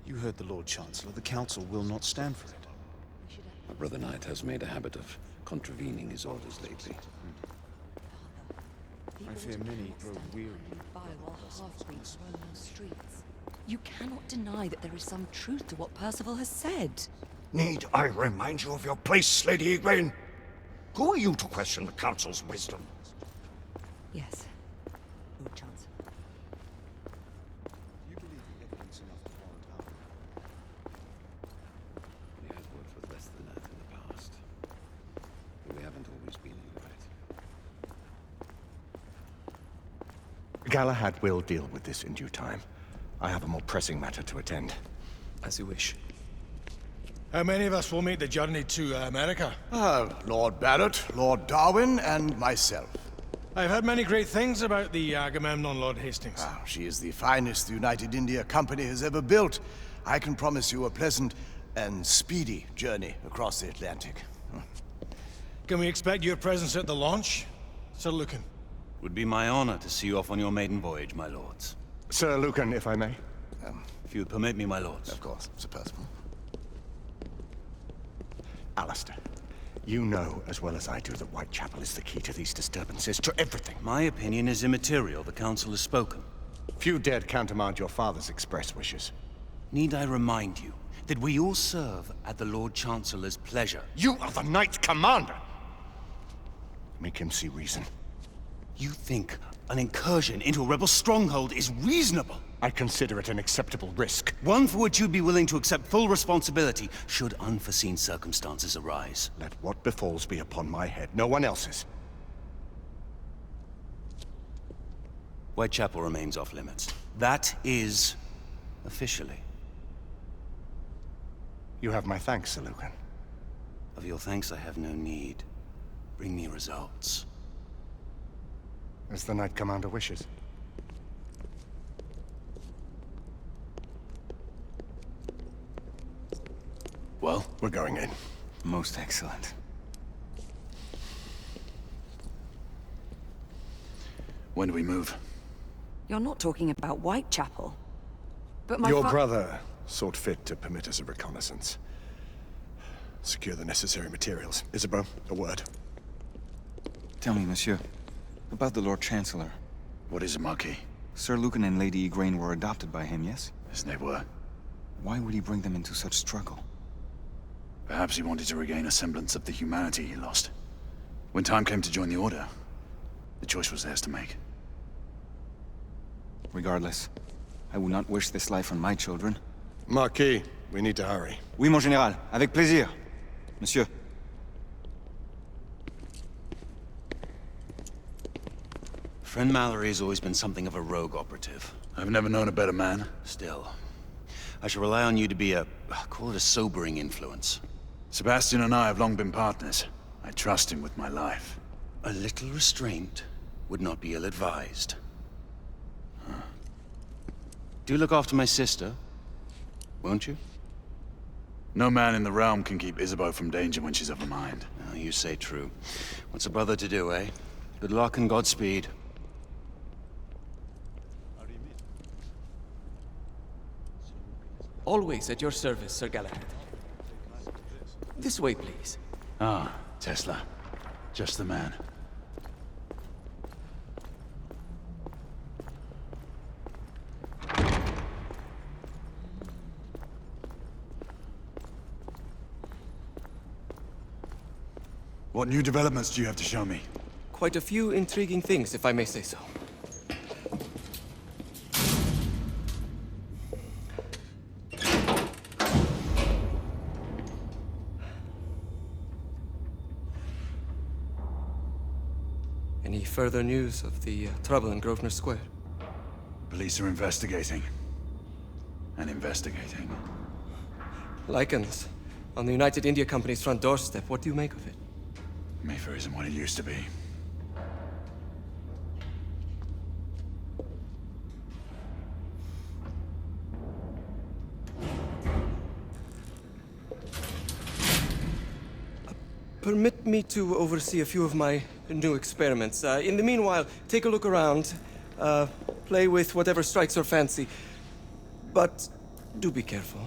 You heard the Lord Chancellor. The Council will not stand for it. My brother Knight has made a habit of contravening his orders lately. I fear many grow weary. While half-breeds roam the streets. You cannot deny that there is some truth to what Percival has said. Need I remind you of your place, Lady Igraine? Who are you to question the Council's wisdom? Yes, Lord Chancellor. You believe the evidence enough to warrant our... He has worked with less than that in the past. But we haven't always been in the right. Galahad will deal with this in due time. I have a more pressing matter to attend. As you wish. How many of us will make the journey to America? Lord Barrett, Lord Darwin, and myself. I've heard many great things about the Agamemnon, Lord Hastings. She is the finest the United India Company has ever built. I can promise you a pleasant and speedy journey across the Atlantic. Can we expect your presence at the launch, Sir Lucan? Would be my honor to see you off on your maiden voyage, my lords. Sir Lucan, if I may. If you would permit me, my lords. Of course, Sir Percival. Alistair, you know as well as I do that Whitechapel is the key to these disturbances, to everything. My opinion is immaterial. The Council has spoken. Few dared countermand your father's express wishes. Need I remind you that we all serve at the Lord Chancellor's pleasure? You are the Knight Commander! Make him see reason. You think an incursion into a rebel stronghold is reasonable? I consider it an acceptable risk. One for which you'd be willing to accept full responsibility should unforeseen circumstances arise. Let what befalls be upon my head, no one else's. Whitechapel remains off limits. That is... officially. You have my thanks, Sir Lucan. Of your thanks I have no need. Bring me results. As the Knight Commander wishes. Well, We're going in. Most excellent. when do we move? You're not talking about Whitechapel. But my Your brother sought fit to permit us a reconnaissance. Secure the necessary materials. Isabeau, a word. Tell me, monsieur, about the Lord Chancellor. What is it, Marquis? Sir Lucan and Lady Igraine were adopted by him, yes? Yes, they were. Why would he bring them into such struggle? Perhaps he wanted to regain a semblance of the humanity he lost. When time came to join the Order, the choice was theirs to make. Regardless, I would not wish this life on my children. Marquis, we need to hurry. Oui, mon général. Avec plaisir. Monsieur. Friend Mallory has always been something of a rogue operative. I've never known a better man. Still, I shall rely on you to be a... call it a sobering influence. Sebastian and I have long been partners. I trust him with my life. A little restraint would not be ill-advised. Do look after my sister, won't you? No man in the realm can keep Isabeau from danger when she's of a mind. Oh, you say true. What's a brother to do, eh? Good luck and Godspeed. Always at your service, Sir Galahad. This way, please. Ah, Tesla. Just the man. What new developments do you have to show me? Quite a few intriguing things, if I may say so. Any further news of the trouble in Grosvenor Square? Police are investigating. And investigating. Lycans, on the United India Company's front doorstep. What do you make of it? Mayfair isn't what it used to be. Permit me to oversee a few of my new experiments. In the meanwhile, take a look around. Play with whatever strikes your fancy. But Do be careful.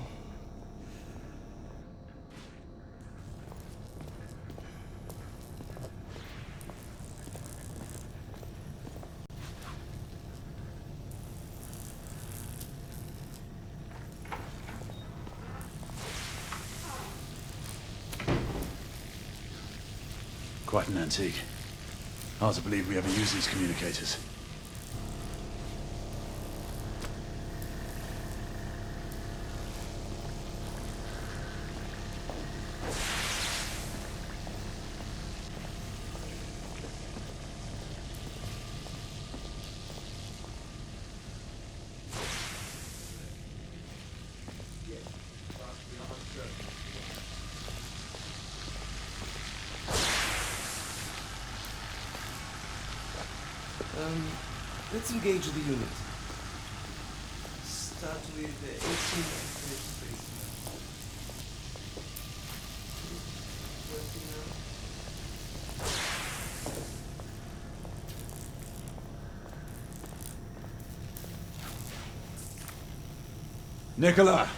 Quite an antique. Hard to believe we ever use these communicators. Let's engage the unit. Start with the 18 space. Nicola,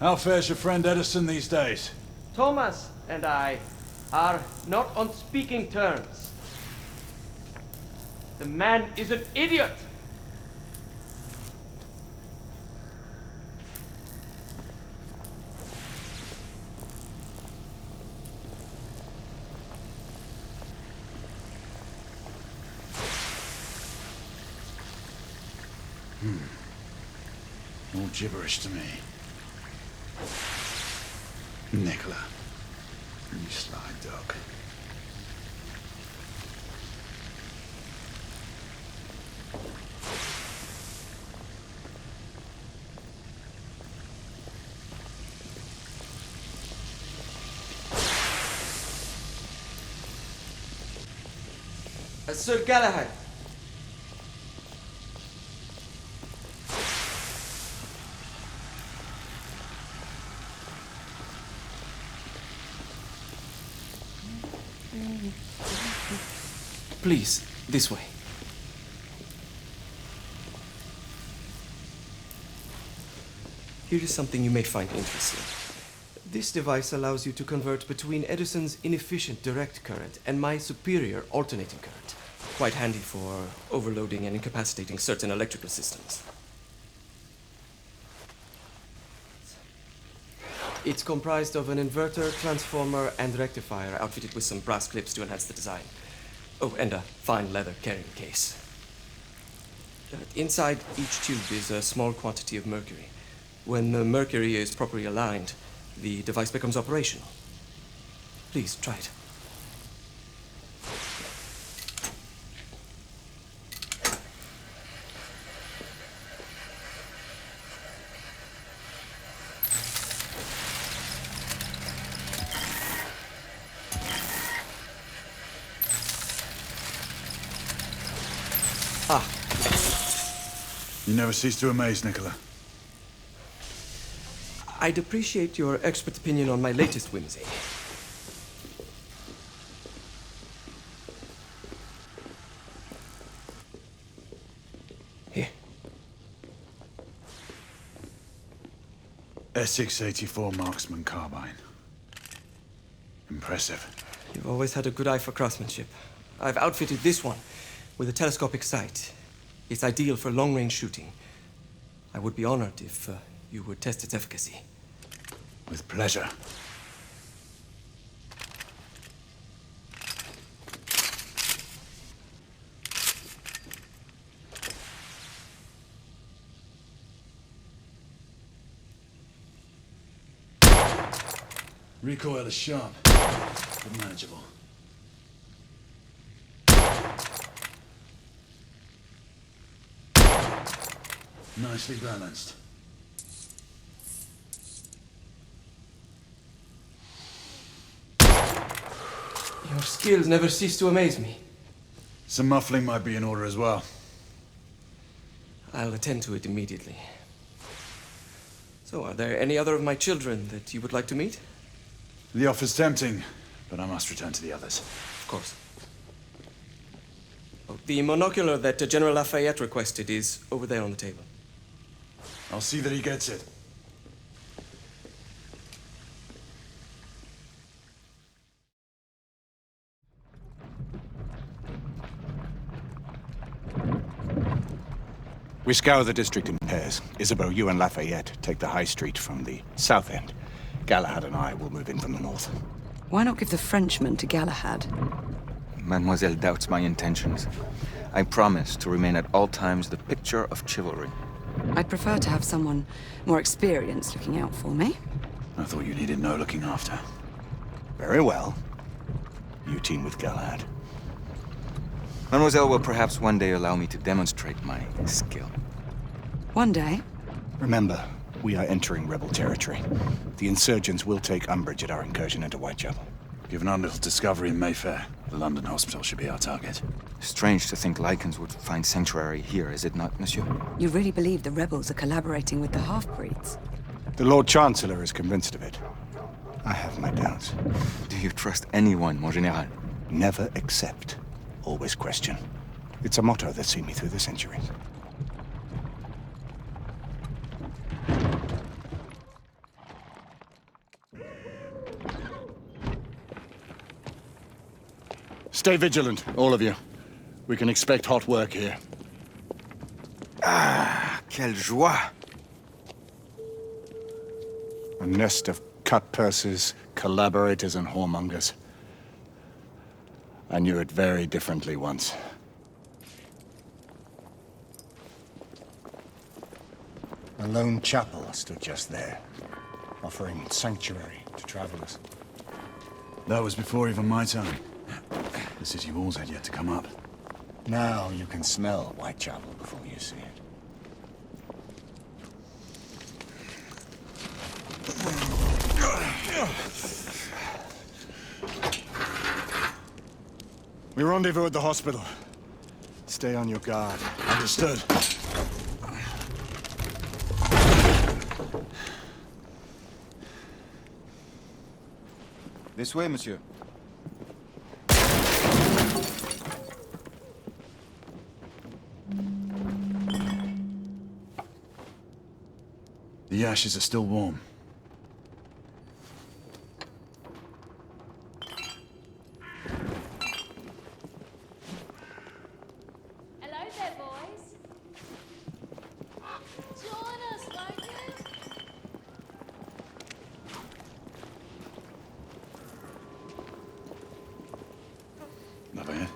how fares your friend Edison these days? Thomas and I are not on speaking terms. The man is an idiot! All gibberish to me. Nicola, you sly dog. Sir Galahad. Please, this way. Here is something you may find interesting. This device allows you to convert between Edison's inefficient direct current and my superior alternating current. Quite handy for overloading and incapacitating certain electrical systems. It's comprised of an inverter, transformer, and rectifier outfitted with some brass clips to enhance the design. Oh, and a fine leather carrying case. Inside each tube is a small quantity of mercury. When the mercury is properly aligned, the device becomes operational. Please, try it. You never cease to amaze, Nicola. I'd appreciate your expert opinion on my latest whimsy. Here. Essex 84 Marksman Carbine. Impressive. You've always had a good eye for craftsmanship. I've outfitted this one with a telescopic sight. It's ideal for long-range shooting. I would be honored if you would test its efficacy. With pleasure. Recoil is sharp, but manageable. Nicely balanced. Your skills never cease to amaze me. Some muffling might be in order as well. I'll attend to it immediately. So, are there any other of my children that you would like to meet? The offer's tempting, but I must return to the others. Of course. Oh, the monocular that General Lafayette requested is over there on the table. I'll see that he gets it. We scour the district in pairs. Isabeau, you and Lafayette take the high street from the south end. Galahad and I will move in from the north. Why not give the Frenchman to Galahad? Mademoiselle doubts my intentions. I promise to remain at all times the picture of chivalry. I'd prefer to have someone more experienced looking out for me. I thought you needed no looking after. Very well. You team with Galahad. Mademoiselle will perhaps one day allow me to demonstrate my skill. One day? Remember, we are entering rebel territory. The insurgents will take umbrage at our incursion into Whitechapel. Given our little discovery in Mayfair, the London hospital should be our target. Strange to think Lycans would find sanctuary here, is it not, monsieur? You really believe the rebels are collaborating with the half-breeds? The Lord Chancellor is convinced of it. I have my doubts. Do you trust anyone, mon général? Never accept. Always question. It's a motto that's seen me through the centuries. Stay vigilant, all of you. We can expect hot work here. Ah, quelle joie! A nest of cut-purses, collaborators, and whoremongers. I knew it very differently once. A lone chapel stood just there, offering sanctuary to travelers. That was before even my time. The city walls had yet to come up. Now you can smell Whitechapel before you see it. We rendezvous at the hospital. Stay on your guard. Understood. This way, monsieur. The ashes are still warm. Hello there, boys. Join us, won't you? Lafayette?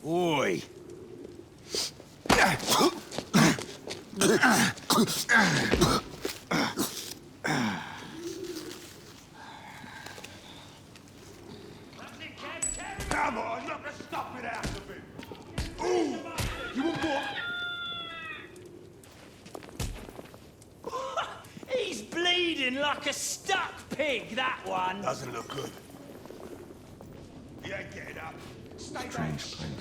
Oi! Come on, look, let's stop it out of it. Ooh, you want more? He's bleeding like a stuck pig, that one. Doesn't look good. You ain't getting up. Stay back. Strange place.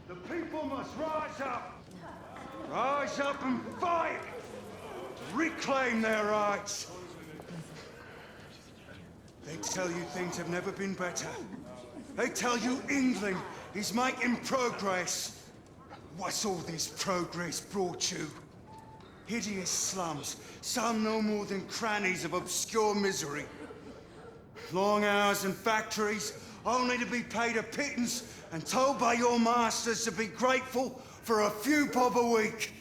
The people must rise up. Rise up and fight. Reclaim their rights. They tell you things have never been better. They tell you England is making progress. What's all this progress brought you? Hideous slums, some no more than crannies of obscure misery. Long hours in factories, only to be paid a pittance and told by your masters to be grateful for a few bob a week.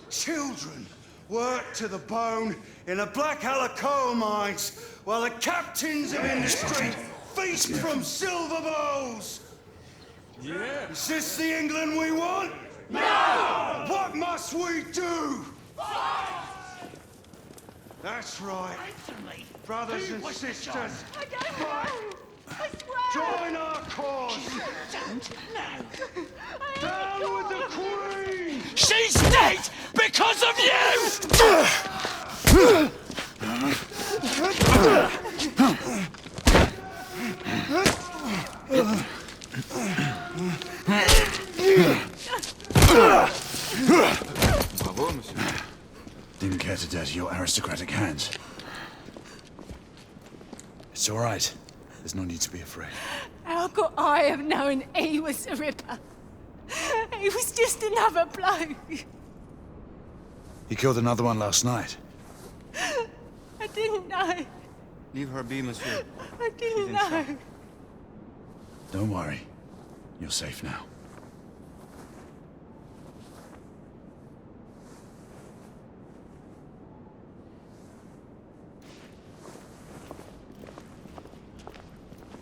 Children work to the bone in the Blackhallow coal mines while the captains of industry feast from silver bowls. Yeah. Is this the England we want? No! What must we do? Fight! That's right. Brothers and sisters, fight! Join our cause! Don't know. Down with the Queen! She's dead because of you! Bravo, monsieur. Didn't care to dirty your aristocratic hands. It's all right. There's no need to be afraid. How could I have known he was the Ripper? He was just another bloke. He killed another one last night. I didn't know. Leave her be, monsieur. I didn't in know. shock. Don't worry. You're safe now.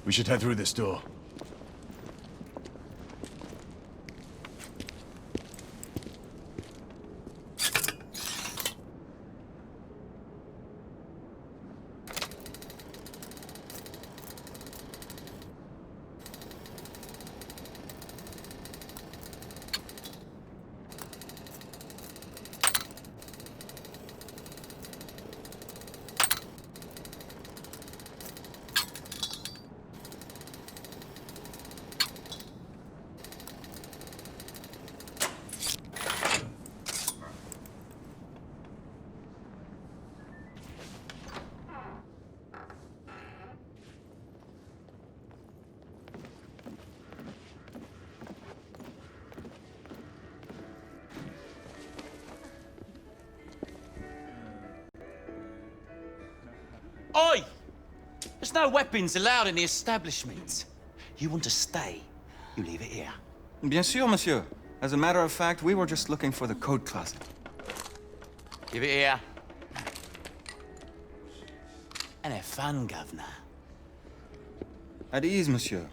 We should head through this door. Oi! There's no weapons allowed in the establishment. You want to stay, you leave it here. Bien sûr, monsieur. As a matter of fact, we were just looking for the code closet. Give it here. And have fun, Governor. At ease, monsieur.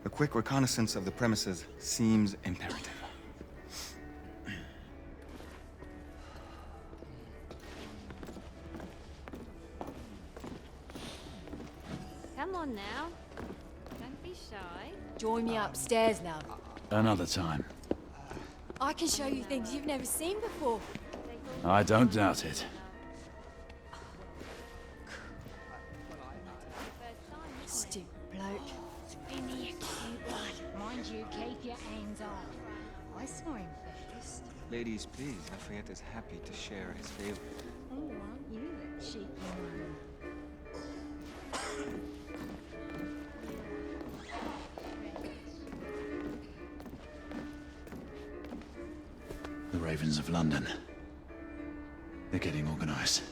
A quick reconnaissance of the premises seems imperative. Come on now. Don't be shy. Join me upstairs, love. Another time. I can show you things you've never seen before. I don't doubt it. Stupid bloke. In here, cute one. Mind you, keep your hands off. I saw him first. Ladies, please. Lafayette is happy to share his favor. Oh, aren't you, cheeky one? The Ravens of London. They're getting organized.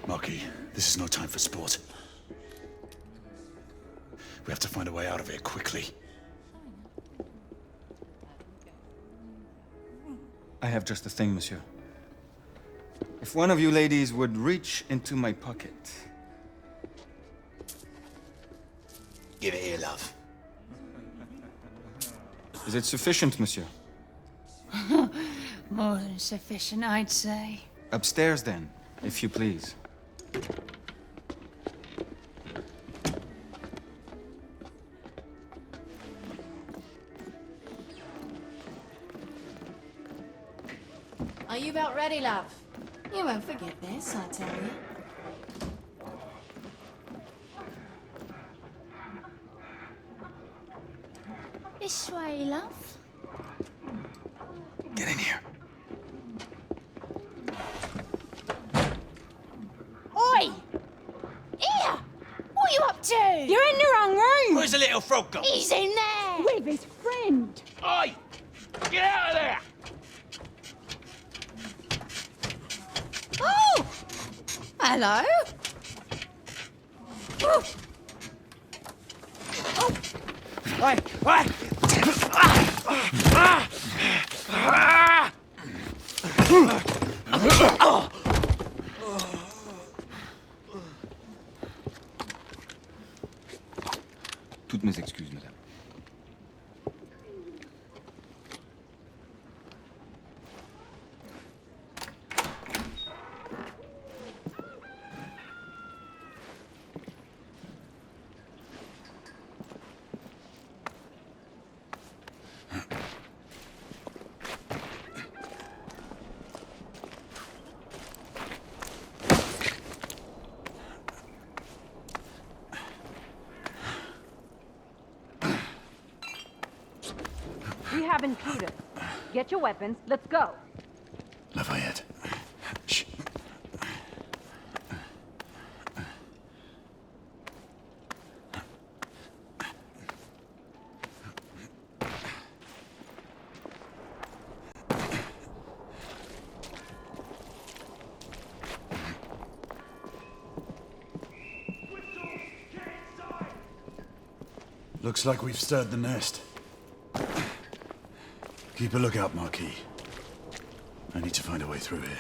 Marquis, this is no time for sport. We have to find a way out of here quickly. I have just the thing, monsieur. If one of you ladies would reach into my pocket. Give it here, love. Is it sufficient, monsieur? More than sufficient, I'd say. Upstairs, then, if you please. Are you about ready, love? You won't forget this, I tell you. This way, love. Get in here. Oi! Here! What are you up to? You're in the wrong room! Where's the little frog gone? He's in there! With his friend! Oi! Get out of there! Oh! Hello? Oh! Oh! Toutes mes excuses, madame. We have intruders. Get your weapons. Let's go. Lafayette. Shh. Looks like we've stirred the nest. Keep a lookout, Marquis. I need to find a way through here.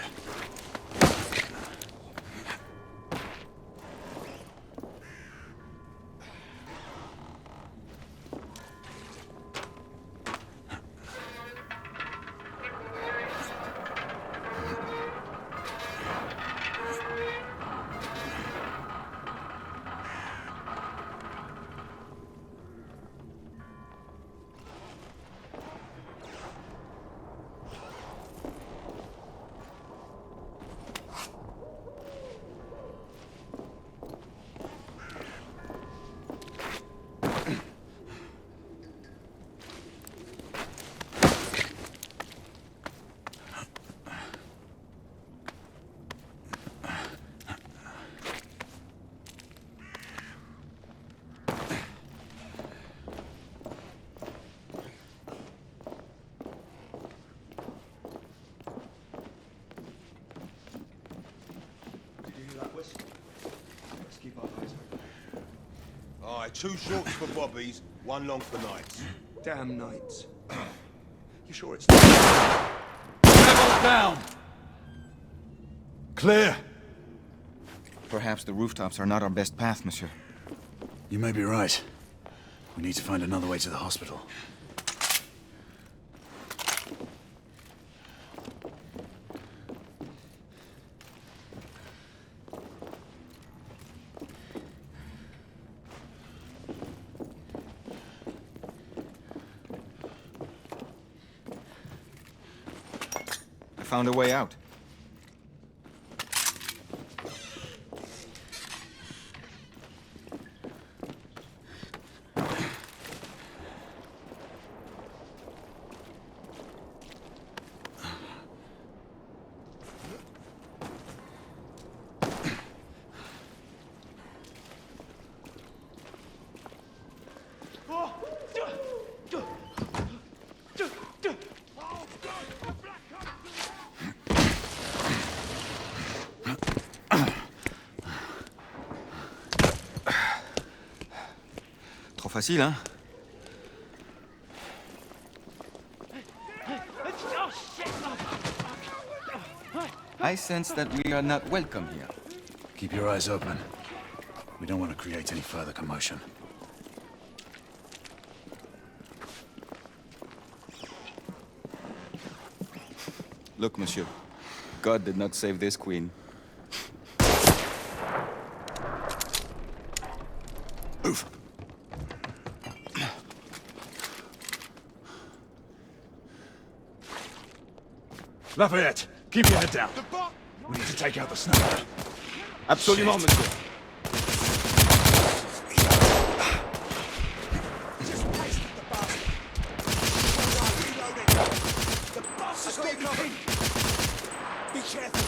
Aye, 2 shorts for bobbies, 1 long for nights. Damn nights. You sure it's Level down! Clear! Perhaps the rooftops are not our best path, monsieur. You may be right. We need to find another way to the hospital. I found a way out. Trop facile, hein? I sense that we are not welcome here. Keep your eyes open. We don't want to create any further commotion. Look, monsieur. God did not save this queen. Move! Lafayette, keep your head down. We need to take out the sniper. Absolument, Shit. monsieur. The boss has got nothing! Be careful!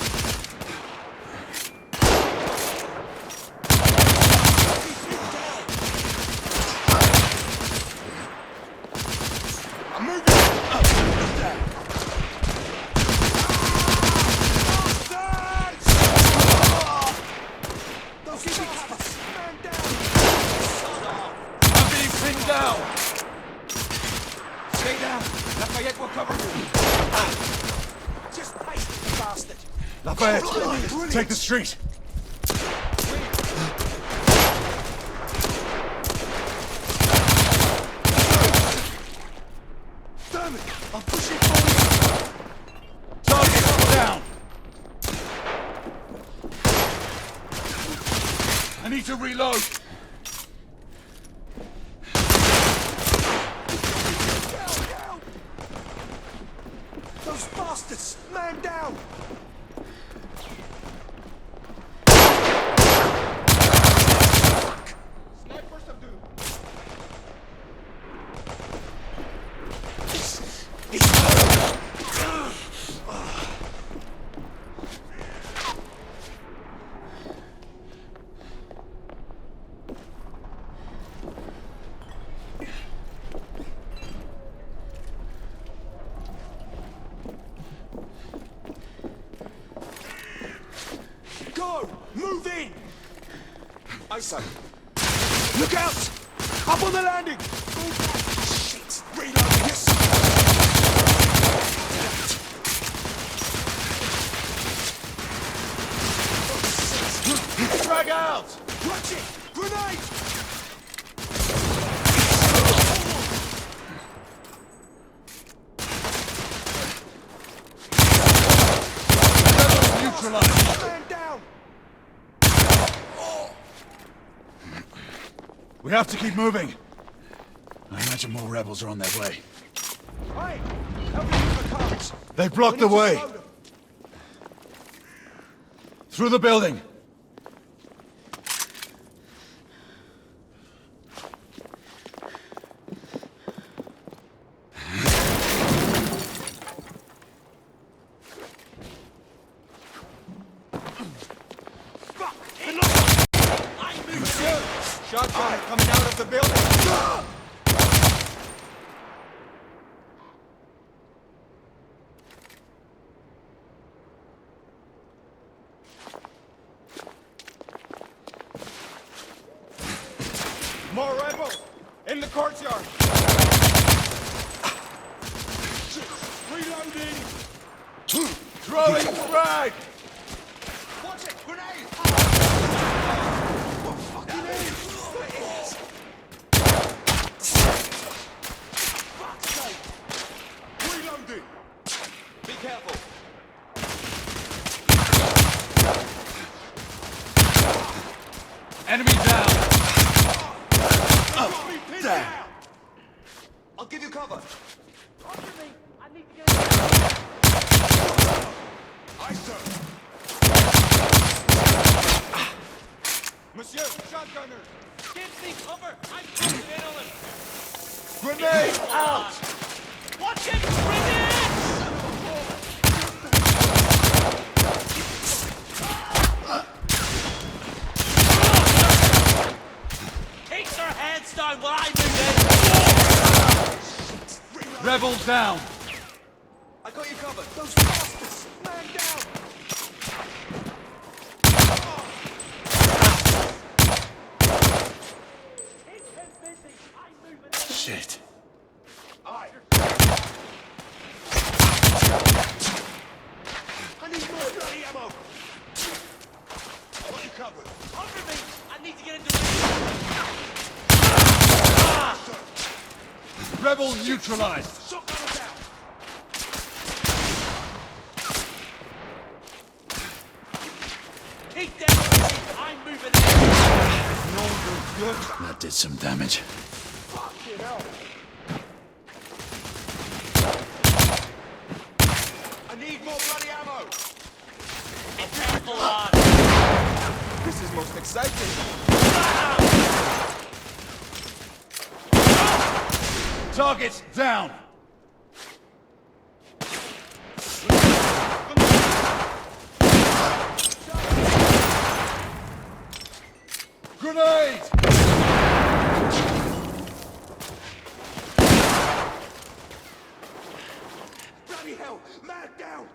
I'm moving! I'm being pinned down! Stay down. Lafayette will cover you. Just pace it, bastard. Lafayette, take the street. Damn it! I'm pushing forward. Target down. I need to reload. Down! Those bastards! Man down! Sniper subdued. Go! Move in! ISO. Look out! Up on the landing! Shit! Reload! Yes! Drag out. Watch it! Grenade! Neutralized. Man down! We have to keep moving. I imagine more rebels are on their way. Hey! Help me use the cars! They blocked the way. Through the building. Shotgun coming out of the building! More rebels! In the courtyard! Reloading! Throwing frag! Watch it! Grenade! What fucking is? Fuck's sake! Reloading! Be careful! Enemy down! Got me pinned damn. down! I'll give you cover! Aye, sir! Monsieur, shotgunner! Give me cover! I'm closing in on him! Grenade out! Watch it! Grenades! Keep their heads down while I move in! Rebels down! I got you covered! Those bastards! Man down! Shit. Aye. I need more bloody ammo! I got you covered! Cover me! I need to get into the Rebels neutralized! Shotgunner down! Keep down! I'm moving in! No, you're good. That did some damage. Fucking hell! I need more bloody ammo! Be careful, lad! This is most exciting! Targets down! Grenade! Bloody hell! Man down!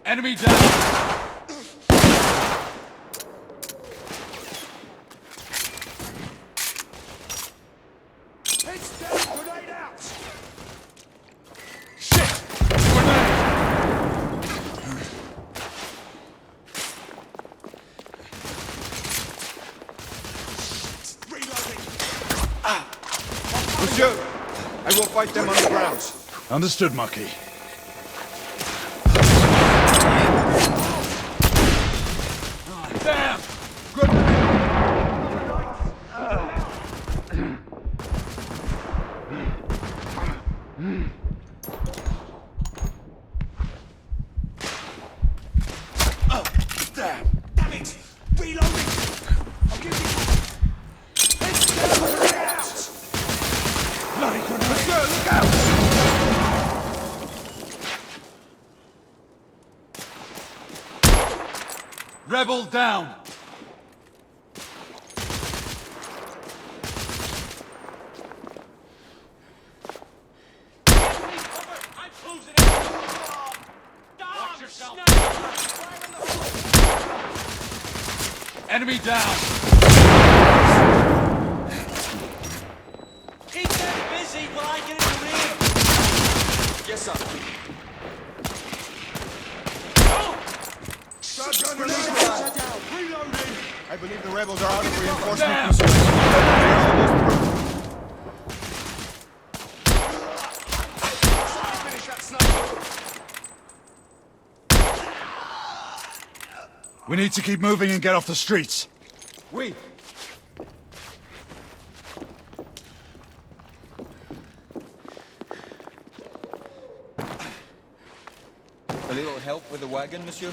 Enemy down! Heads down, grenade out! Monsieur, I will fight them on the ground. Understood, Marquis. Damn! Damn it! Reloading! I'll give you... Heads down, grenade out! Bloody grenade! Monsieur, look out! Rebel down! I'm closing it! Watch yourself! Enemy down! Keep them busy while I get in the rear! Yes, sir. Shotgun grenade! Reloading! I believe the rebels are out of reinforcement, monsieur. They are almost through. Finish that sniper! We need to keep moving and get off the streets. Oui. A little help with the wagon, monsieur?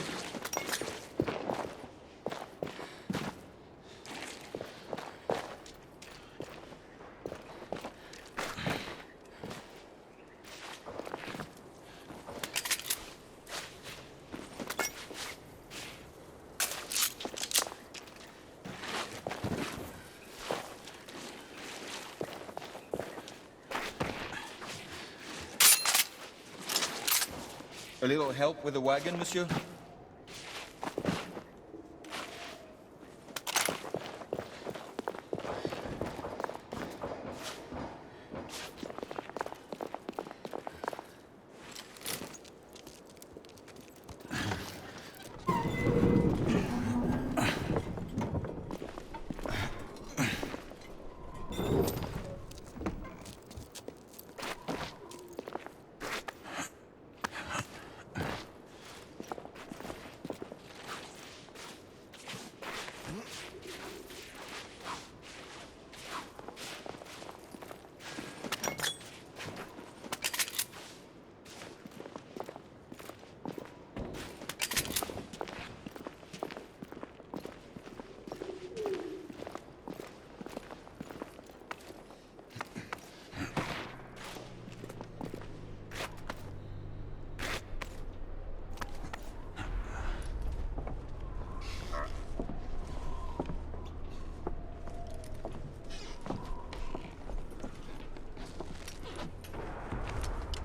A little help with the wagon, monsieur?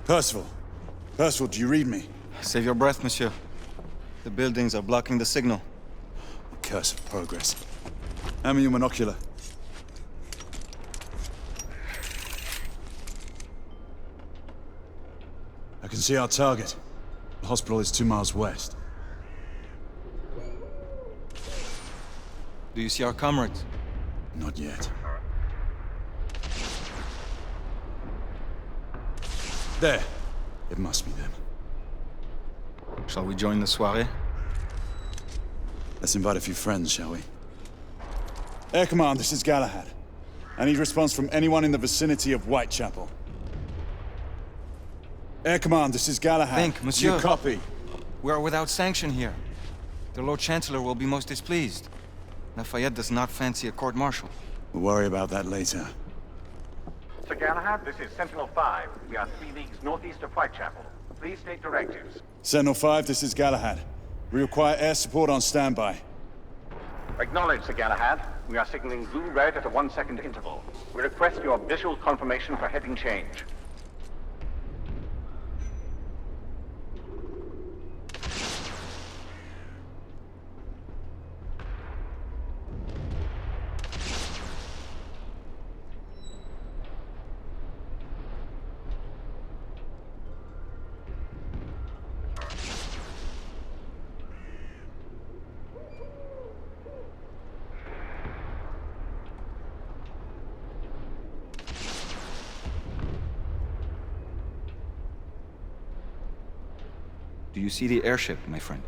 Percival. Percival, do you read me? Save your breath, monsieur. The buildings are blocking the signal. Curse of progress. Hand me your monocular. I can see our target. The hospital is 2 miles west. Do you see our comrades? Not yet. There. It must be them. Shall we join the soirée? Let's invite a few friends, shall we? Air Command, this is Galahad. I need response from anyone in the vicinity of Whitechapel. Air Command, this is Galahad. Think, monsieur. You copy? We are without sanction here. The Lord Chancellor will be most displeased. Lafayette does not fancy a court-martial. We'll worry about that later. Sir Galahad, this is Sentinel-5. We are 3 leagues northeast of Whitechapel. Please state directives. Sentinel-5, this is Galahad. We require air support on standby. Acknowledged, Sir Galahad. We are signaling blue-red at a 1-second interval. We request your visual confirmation for heading change. Do you see the airship, my friend?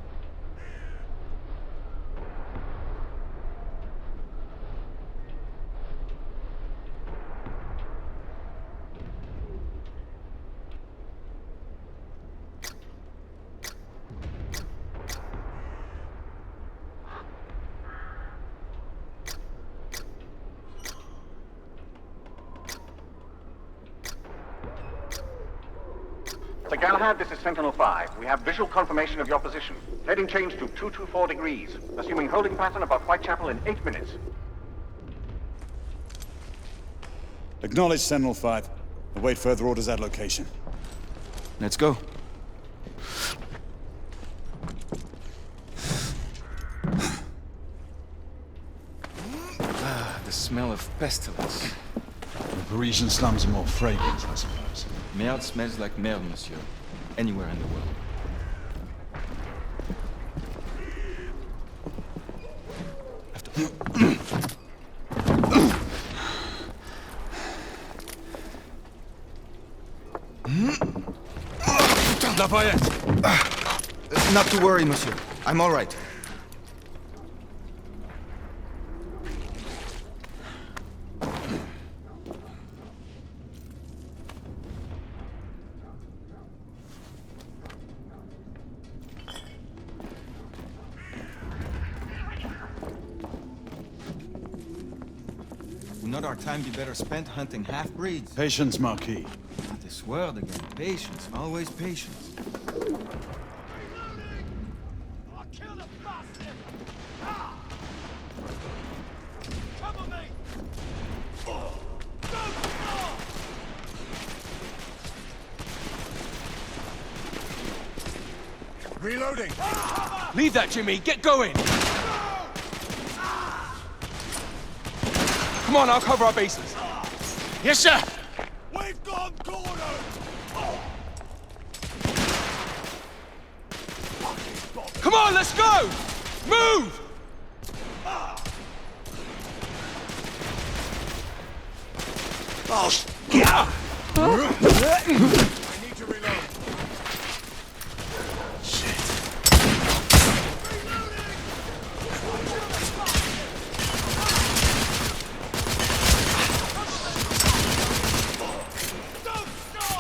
Sir Galahad, this is Sentinel-5. We have visual confirmation of your position. Heading change to 224 degrees. Assuming holding pattern above Whitechapel in 8 minutes. Acknowledge Sentinel-5. Await further orders at location. Let's go. The smell of pestilence. The Parisian slums are more fragrant, I suppose. Merde smells like merde, monsieur. Anywhere in the world. Lafayette! Not to worry, monsieur. I'm all right. Would not our time be better spent hunting half-breeds? Patience, Marquis. This word again. Patience. Always patience. Reloading! Leave that, Jimmy! Get going! Come on, I'll cover our bases. Yes, sir! We've gone cornered! Come on, let's go! Move! Oh, yeah! I need to reload.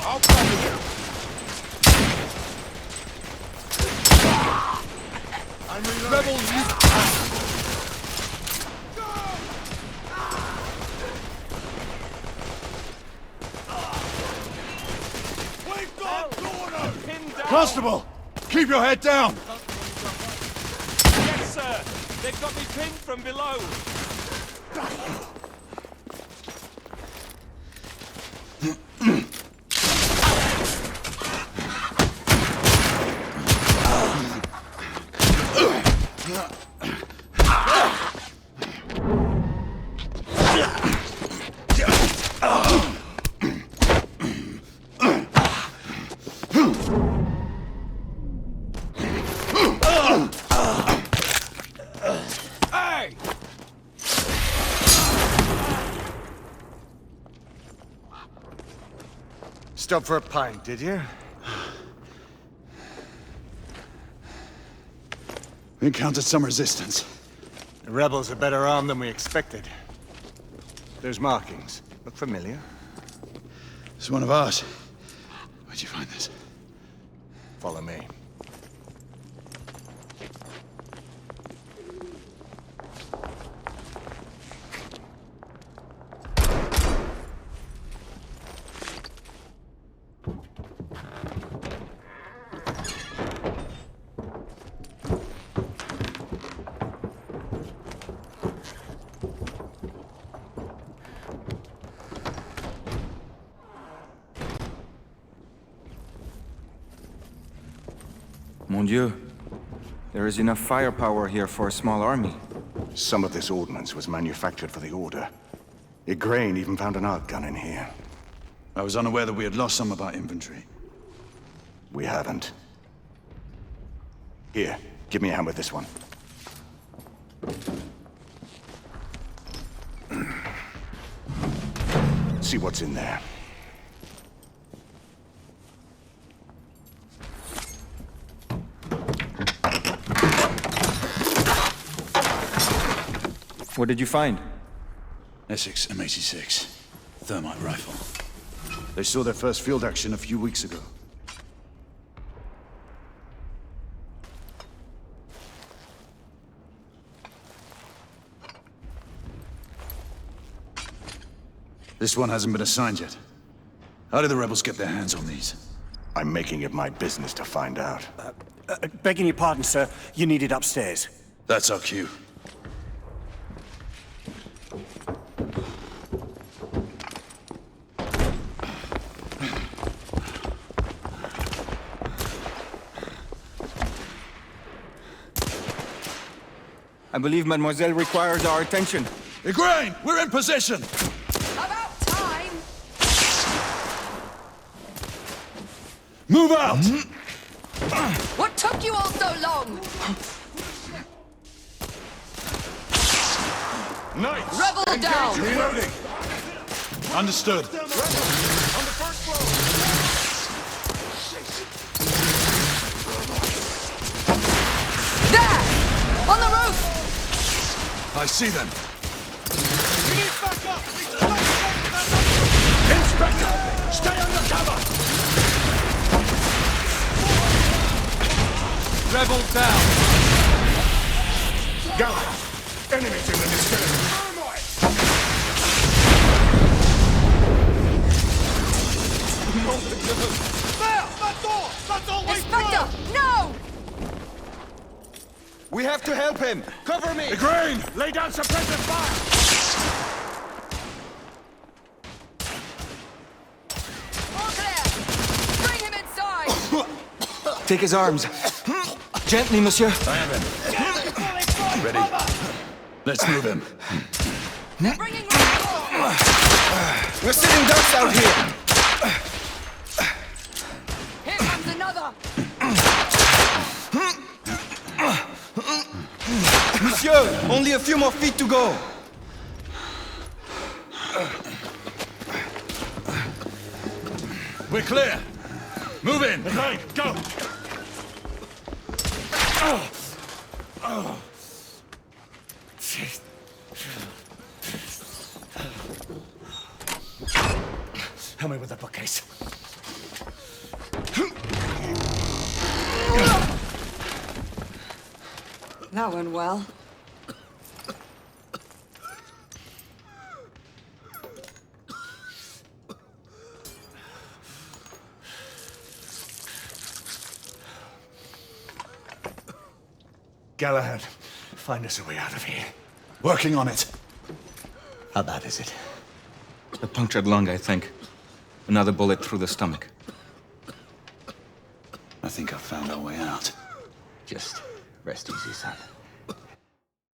I'll cover you. I'm reloading. Rebels, you... We've gone cornered! Constable! Keep your head down! Yes, sir. They've got me pinned from below. Hey! Stop for a pint, did you? We encountered some resistance. The rebels are better armed than we expected. Those markings look familiar. It's one of ours. Where'd you find this? Follow me. Mon Dieu. There is enough firepower here for a small army. Some of this ordnance was manufactured for the Order. Igraine even found an arc gun in here. I was unaware that we had lost some of our inventory. We haven't. Here, give me a hand with this one. See what's in there. What did you find? Essex M86. Thermite rifle. They saw their first field action a few weeks ago. This one hasn't been assigned yet. How did the rebels get their hands on these? I'm making it my business to find out. Begging your pardon, sir. You need it upstairs. That's our cue. I believe Mademoiselle requires our attention. Igraine, we're in position! About time! Move out! What took you all so long? Knights! Rebel down! Reloading! Understood. On the first floor! There! On the roof! I see them. We need backup! Inspector! Stay under cover! Rebel down! Galahad! Enemies in the vicinity! Inspector! No! We have to help him! Cover me! Igraine! Lay down suppressive fire! All clear! Bring him inside! Take his arms. Gently, monsieur. I have him. Ready. Let's move him. Bringing We're sitting ducks out here! Here comes another! Monsieur, only a few more feet to go. We're clear. Move in. Igraine, go! Help me with the bookcase. That went well. Galahad, find us a way out of here. Working on it. How bad is it? A punctured lung, I think. Another bullet through the stomach. I think I've found our way out. Just rest easy, son.